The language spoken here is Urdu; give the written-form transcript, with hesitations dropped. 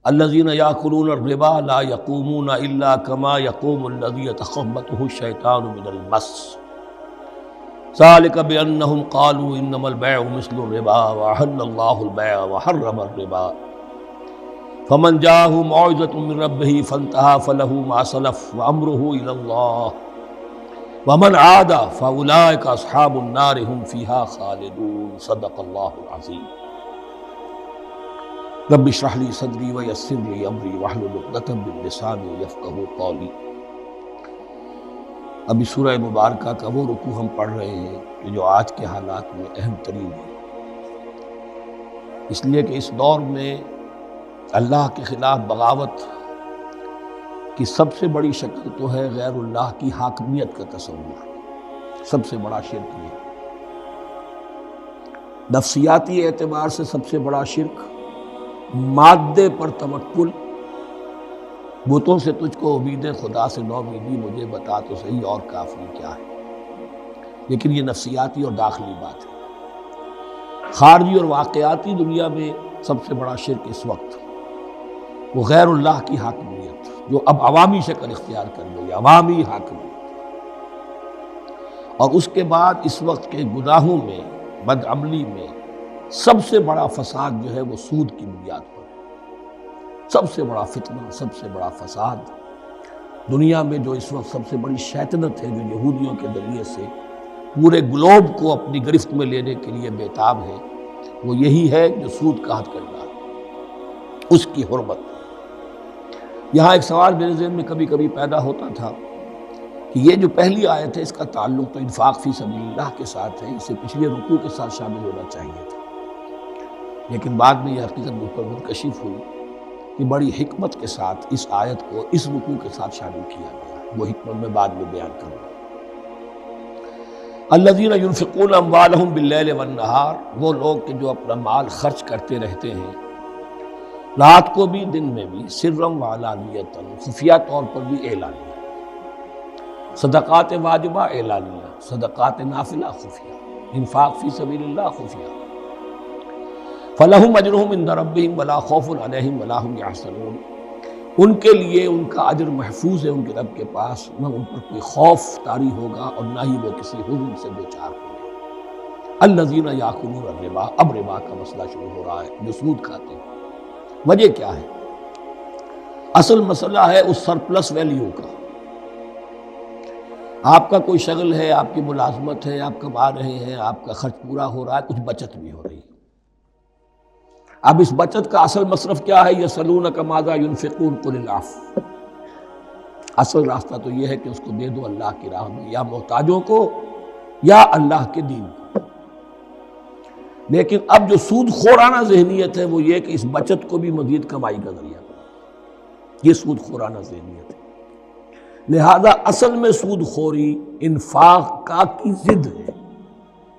الذین یأکلون الربا لا یقومون الا کما یقوم الذی یتخبطہ الشیطان من المس ذلک بانہم قالوا انما البیع مثل الربا واحل اللہ البیع وحرم الربا فمن جاءہ موعظۃ من ربہ فانتہى فلہ ما سلف وامرہ الی اللہ ومن عاد فاولئک اصحاب النار هم فیہا خالدون صدق اللہ العظیم۔ رب اشرح لی صدری ویسر لی امری واحلل عقدۃ من لسانی یفقہوا قولی۔ ابھی سورہ مبارکہ کا وہ رکوع ہم پڑھ رہے ہیں کہ جو آج کے حالات میں اہم ترین ہے، اس لیے کہ اس دور میں اللہ کے خلاف بغاوت کی سب سے بڑی شکل تو ہے غیر اللہ کی حاکمیت کا تصور، سب سے بڑا شرک یہ ہے۔ نفسیاتی اعتبار سے سب سے بڑا شرک مادے پر توکل، بتوں سے تجھ کو امید خدا سے نو امیدی، مجھے بتا تو صحیح اور کافی کیا ہے۔ لیکن یہ نفسیاتی اور داخلی بات ہے۔ خارجی اور واقعاتی دنیا میں سب سے بڑا شرک اس وقت وہ غیر اللہ کی حاکمیت، جو اب عوامی شکل اختیار کر گئی، عوامی حاکمیت۔ اور اس کے بعد اس وقت کے گناہوں میں، بدعملی میں سب سے بڑا فساد جو ہے وہ سود کی بنیاد پر ہے۔ سب سے بڑا فتنہ، سب سے بڑا فساد دنیا میں جو اس وقت سب سے بڑی شیطنت ہے، جو یہودیوں کے ذریعے سے پورے گلوب کو اپنی گرفت میں لینے کے لیے بیتاب ہے، وہ یہی ہے جو سود کا حد کرنا ہے، اس کی حرمت۔ یہاں ایک سوال میرے ذہن میں کبھی کبھی پیدا ہوتا تھا کہ یہ جو پہلی آیت ہے اس کا تعلق تو انفاق فی سبیل اللہ کے ساتھ ہے، اسے پچھلے رکوع کے ساتھ شامل ہونا چاہیے تھا، لیکن بعد میں یہ حقیقت مجھ پر منکشف ہوئی کہ بڑی حکمت کے ساتھ اس آیت کو اس رکوع کے ساتھ شامل کیا گیا۔ وہ حکمت میں بعد میں بیان کروں گا۔ الذین ینفقون اموالہم باللیل والنہار، وہ لوگ کہ جو اپنا مال خرچ کرتے رہتے ہیں رات کو بھی دن میں بھی، سرًا وعلانیۃ، خفیہ طور پر بھی اعلانیہ، صدقات واجبہ اعلانیہ، صدقات نافلہ خفیہ، انفاق فی سبیل اللہ خفیہ۔ فلہم اجرہم عند ربہم ولا خوف علیہم ولا ہم یحزنون، ان کے لیے ان کا اجر محفوظ ہے ان کے رب کے پاس، نہ ان پر کوئی خوف طاری ہوگا اور نہ ہی وہ کسی حزن سے دوچار ہوں گے۔ الذین یاکلون الربا، اب ربا کا مسئلہ شروع ہو رہا ہے، جو سود کھاتے ہیں۔ وجہ کیا ہے؟ اصل مسئلہ ہے اس سرپلس ویلیو کا۔ آپ کا کوئی شغل ہے، آپ کی ملازمت ہے، آپ کما رہے ہیں، آپ کا خرچ پورا ہو رہا ہے، کچھ بچت بھی ہو رہی ہے۔ اب اس بچت کا اصل مصرف کیا ہے؟ یسألونک ماذا ینفقون قل العفو۔ اصل راستہ تو یہ ہے کہ اس کو دے دو اللہ کی راہ میں، یا محتاجوں کو یا اللہ کے دین کو۔ لیکن اب جو سود خورانہ ذہنیت ہے وہ یہ کہ اس بچت کو بھی مزید کمائی کا ذریعہ بنا، یہ سود خورانہ ذہنیت ہے۔ لہذا اصل میں سود خوری انفاق کا کی ضد ہے۔